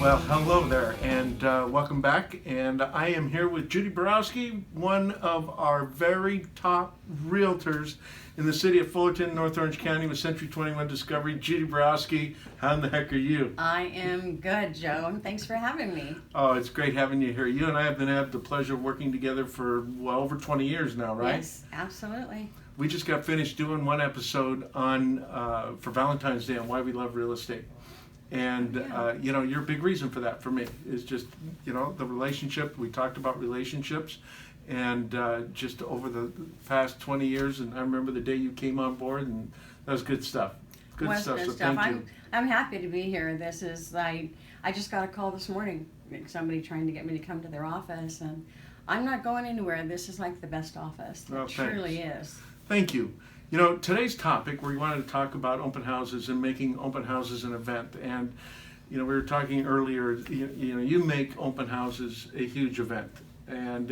Well, hello there, and welcome back. And I am here with Judy Borowski, one of our very top realtors in the city of Fullerton, North Orange County, with Century 21 Discovery. Judy Borowski, how in the heck are you? I am good, Joe, and thanks for having me. Oh, it's great having you here. You and I have had the pleasure of working together for well over 20 years now, right? Yes, absolutely. We just got finished doing one episode on for Valentine's Day on why we love real estate. And, you're a big reason for that for me is just, the relationship. We talked about relationships and just over the past 20 years. And I remember the day you came on board, and that was good stuff. Good stuff. So thank you. I'm happy to be here. This is, I just got a call this morning, somebody trying to get me to come to their office. And I'm not going anywhere. This is like the best office. It truly is. Thank you. Today's topic, we wanted to talk about open houses and making open houses an event. And, we were talking earlier, you make open houses a huge event. And,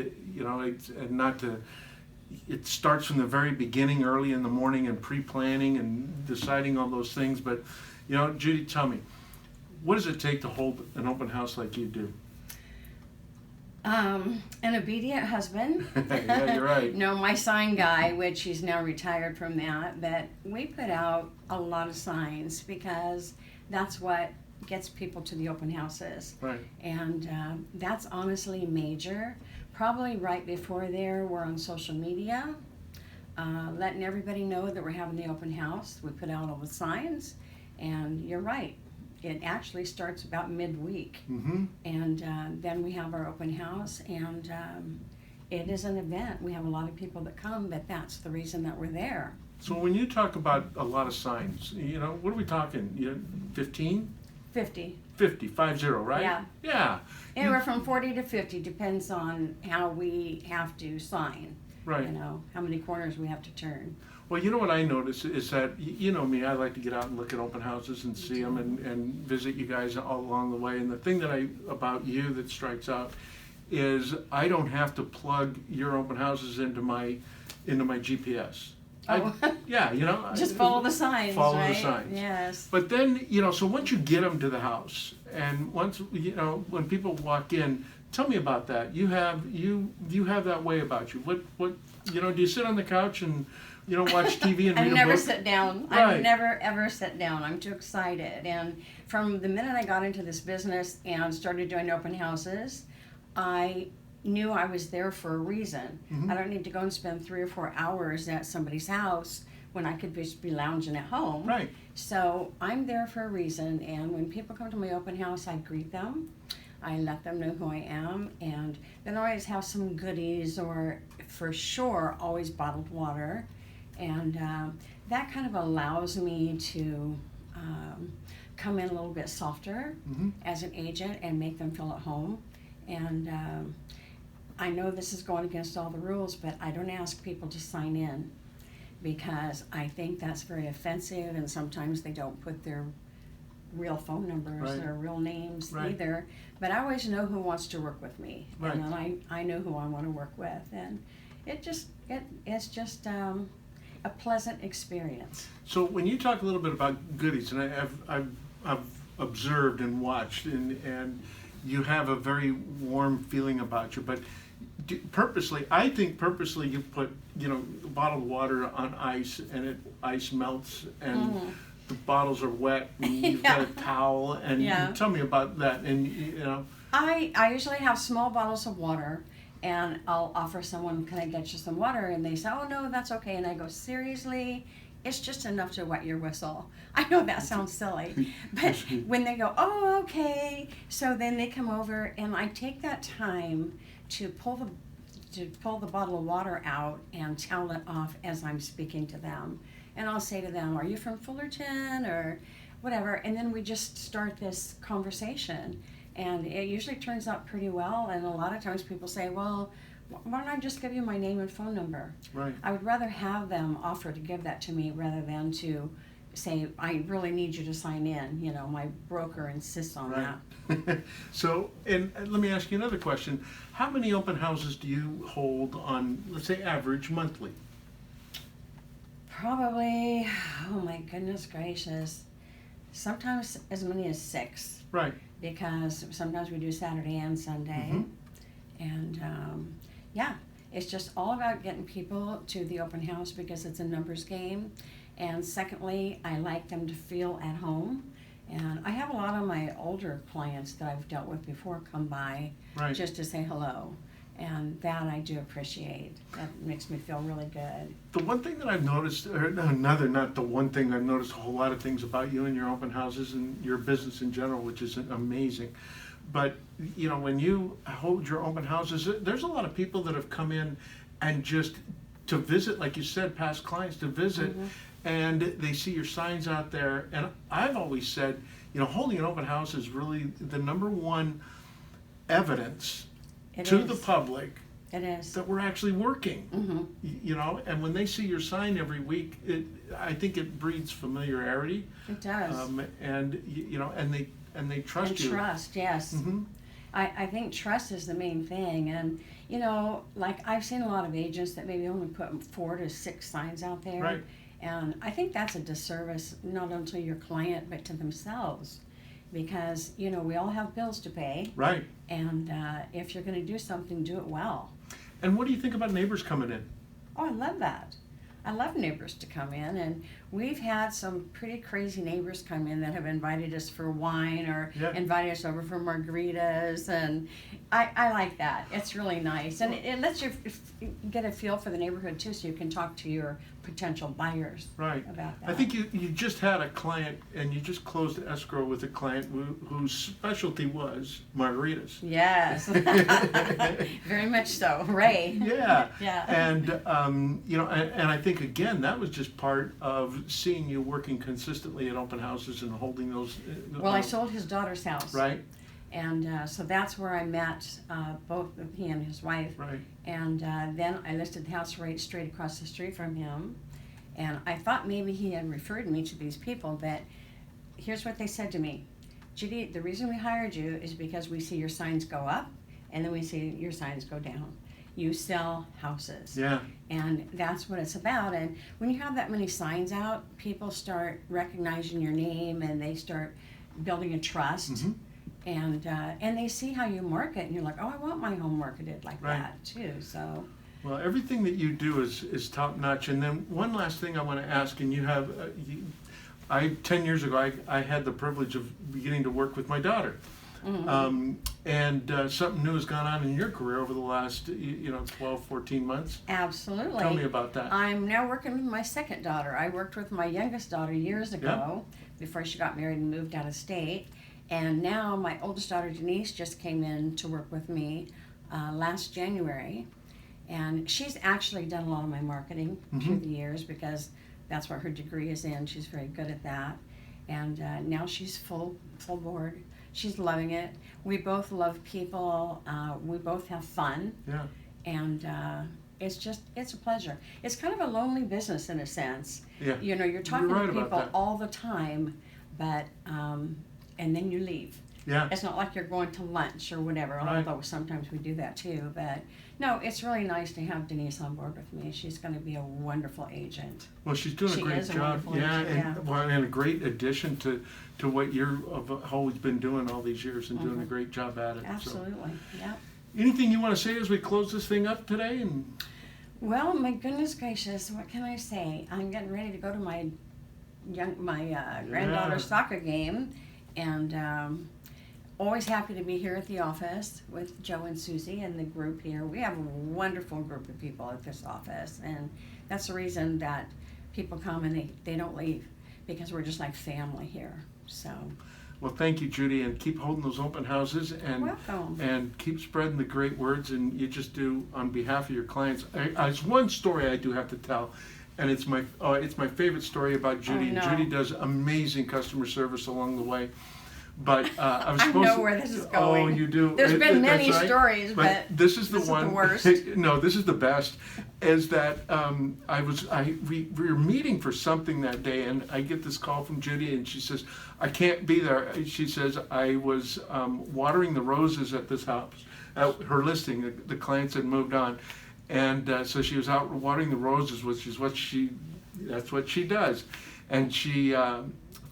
it starts from the very beginning, early in the morning, and pre-planning and deciding all those things. But, Judy, tell me, what does it take to hold an open house like you do? An obedient husband. Yeah, you're right. No, my sign guy, which he's now retired from that, but we put out a lot of signs because that's what gets people to the open houses. Right. And that's honestly major. Probably right before there, we're on social media, letting everybody know that we're having the open house. We put out all the signs, and you're right. It actually starts about midweek, and then we have our open house, and it is an event. We have a lot of people that come, but that's the reason that we're there. So when you talk about a lot of signs, what are we talking? 15? 50. 50, 50, right? Yeah. Yeah. Anywhere from 40 to 50 depends on how we have to sign. Right. How many corners we have to turn. Well, what I notice is that, me, I like to get out and look at open houses and see them and visit you guys all along the way. And the thing about you that strikes out is I don't have to plug your open houses into my GPS. Oh. Just follow the signs, Follow right? the signs. Yes. But then, so once you get them to the house, and once, when people walk in, tell me about that. You have that way about you. What do you sit on the couch and watch TV and read a book? I never sit down. Right. I never ever sit down. I'm too excited. And from the minute I got into this business and started doing open houses, I knew I was there for a reason. I don't need to go and spend 3 or 4 hours at somebody's house when I could just be lounging at home. Right. So I'm there for a reason, and when people come to my open house, I greet them. I let them know who I am, and then I always have some goodies, or for sure, always bottled water. And that kind of allows me to come in a little bit softer as an agent and make them feel at home. And I know this is going against all the rules, but I don't ask people to sign in because I think that's very offensive, and sometimes they don't put their real phone numbers, their real names either. But I always know who wants to work with me, and then I know who I want to work with, and it's just a pleasant experience. So when you talk a little bit about goodies, and I've observed and watched, and you have a very warm feeling about you, but I think purposely you put bottled water on ice, and ice melts, and the bottles are wet, and you've got a towel, and tell me about that. And I usually have small bottles of water, and I'll offer someone, can I get you some water? And they say, oh no, that's okay. And I go, seriously? It's just enough to wet your whistle. I know that sounds silly, but when they go, oh, okay, so then they come over, and I take that time to pull the bottle of water out and towel it off as I'm speaking to them. And I'll say to them, are you from Fullerton or whatever? And then we just start this conversation, and it usually turns out pretty well. And a lot of times people say, well, why don't I just give you my name and phone number? Right. I would rather have them offer to give that to me rather than to say, I really need you to sign in. My broker insists on that. So, and let me ask you another question. How many open houses do you hold on, let's say, average monthly? Probably, oh my goodness gracious, sometimes as many as 6. Right. Because sometimes we do Saturday and Sunday. Mm-hmm. And yeah, it's just all about getting people to the open house because it's a numbers game. And secondly, I like them to feel at home. And I have a lot of my older clients that I've dealt with before come by Right. just to say hello. And that I do appreciate. That makes me feel really good. The one thing that I've noticed, or not the one thing, I've noticed a whole lot of things about you and your open houses and your business in general, which is amazing. But, you know, when you hold your open houses, there's a lot of people that have come in and just to visit, like you said, past clients to visit, and they see your signs out there. And I've always said, you know, holding an open house is really the number one evidence to the public It is. that we're actually working. You know, and when they see your sign every week, I think it breeds familiarity. It does. And you know, and they trust And you. trust, yes. I think trust is the main thing. And, you know, like I've seen a lot of agents that maybe only put 4 to 6 signs out there. Right. And I think that's a disservice, not only to your client, but to themselves. Because, you know, we all have bills to pay. Right. And if you're going to do something, do it well. And what do you think about neighbors coming in? Oh, I love that. I love neighbors to come in, and we've had some pretty crazy neighbors come in that have invited us for wine or invited us over for margaritas, and I like that. It's really nice, and it lets you get a feel for the neighborhood too, so you can talk to your potential buyers Right. about that. I think you just had a client, and you just closed escrow with a client whose specialty was margaritas. Yes, very much so, Ray. Yeah. Yeah. And you know, and I think again that was just part of seeing you working consistently at open houses and holding those. Well, I sold his daughter's house. Right. And so that's where I met both he and his wife. Right. And then I listed the house right straight across the street from him. And I thought maybe he had referred me to these people, but here's what they said to me. Judy, the reason we hired you is because we see your signs go up and then we see your signs go down. You sell houses. Yeah. And that's what it's about. And when you have that many signs out, people start recognizing your name and they start building a trust. And they see how you market, and you're like, oh, I want my home marketed like that too. So. Well, everything that you do is top notch. And then one last thing I want to ask, and you have, 10 years ago, I had the privilege of beginning to work with my daughter. And something new has gone on in your career over the last, 12, 14 months. Absolutely. Tell me about that. I'm now working with my second daughter. I worked with my youngest daughter years ago before she got married and moved out of state. And now my oldest daughter, Denise, just came in to work with me last January. And she's actually done a lot of my marketing through the years because that's what her degree is in. She's very good at that. And now she's full board. She's loving it. We both love people. We both have fun. Yeah. And it's a pleasure. It's kind of a lonely business in a sense. Yeah. You know, you're talking right to about people that. all the time, but and then you leave. Yeah. It's not like you're going to lunch or whatever, Right. although sometimes we do that too. But no, it's really nice to have Denise on board with me. She's going to be a wonderful agent. Well, she's doing She a great is a job. wonderful agent, And a great addition to what you've always been doing all these years and doing a great job at it. Absolutely, yeah. Anything you want to say as we close this thing up today? And Well, my goodness gracious, what can I say? I'm getting ready to go to my granddaughter's soccer game, and always happy to be here at the office with Joe and Susie and the group here. We have a wonderful group of people at this office, and that's the reason that people come and they don't leave, because we're just like family here. So. well, thank you, Judy, and keep holding those open houses and Welcome. and keep spreading the great words. And you just do on behalf of your clients. There's one story I do have to tell, and it's my favorite story about Judy. Oh, no. And Judy does amazing customer service along the way. But I was I supposed know to, where this is going. Oh, you do. There's been many That's right. stories, but this is the this one. is the worst. No, this is the best. Is that we were meeting for something that day, and I get this call from Judy, and she says, "I can't be there." She says, "I was watering the roses at this house." Her listing, the clients had moved on, and so she was out watering the roses, which is that's what she does, and she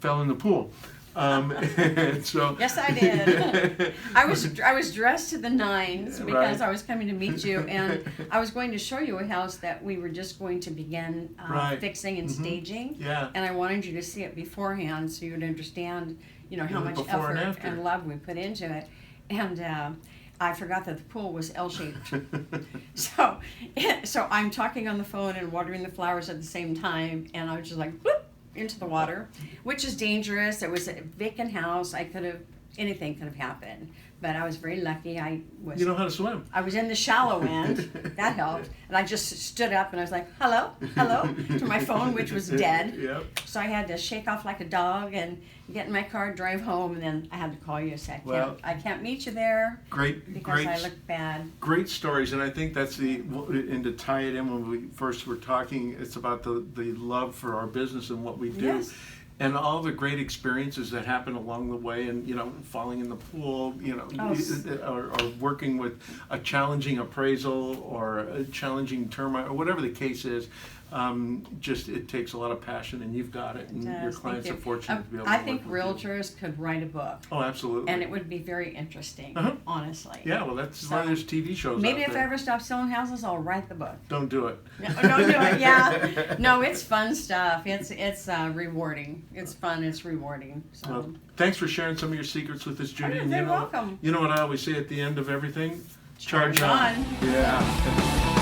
fell in the pool. And so. Yes, I did. I was dressed to the nines because Right. I was coming to meet you, and I was going to show you a house that we were just going to begin Right. fixing and staging. Yeah. And I wanted you to see it beforehand so you'd understand, how Yeah, much before and effort after. and love we put into it. And I forgot that the pool was L-shaped. So I'm talking on the phone and watering the flowers at the same time, and I was just like, whoop, into the water, which is dangerous. It was a vacant house. Anything could have happened, but I was very lucky. I You know how to swim. was in the shallow end. That helped. And I just stood up and I was like, hello, hello, to my phone, which was dead. Yep. So I had to shake off like a dog and get in my car, drive home, and then I had to call you and say, I can't meet you there because I look bad. Great stories, and I think that's and to tie it in when we first were talking, it's about the love for our business and what we do. Yes. And all the great experiences that happen along the way, and falling in the pool, or working with a challenging appraisal or a challenging termite, or whatever the case is. Just it takes a lot of passion, and you've got it, and your clients are fortunate to be able to I work think with you. realtors could write a book, Oh, absolutely. and it would be very interesting, Uh-huh. honestly. Yeah, well, that's why there's TV shows Maybe out if there. I ever stop selling houses, I'll write the book. Don't do it. No, don't do it. Yeah, no, it's fun stuff. It's rewarding. It's fun. It's rewarding. So. Well, thanks for sharing some of your secrets with us, Judy. Oh, And you're welcome. You know what I always say at the end of everything? Charge Charge on. on. Yeah.